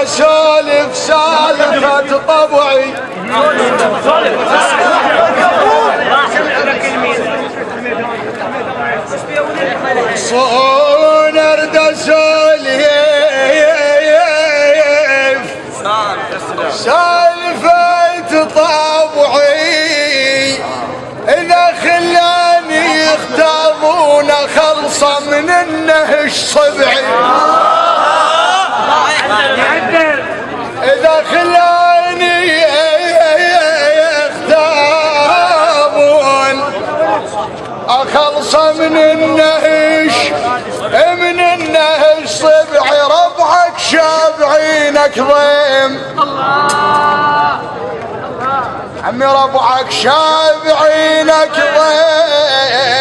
اسولف سالفة طبعي صون ارد اسولف سالفة طبعي اذا خلاني يختارون خلصة من النهش صبعي إذا خلاني يختارون أخلص من النهش صبعي ربعك شابعينك ضيم عمي ربعك شابعينك ضيم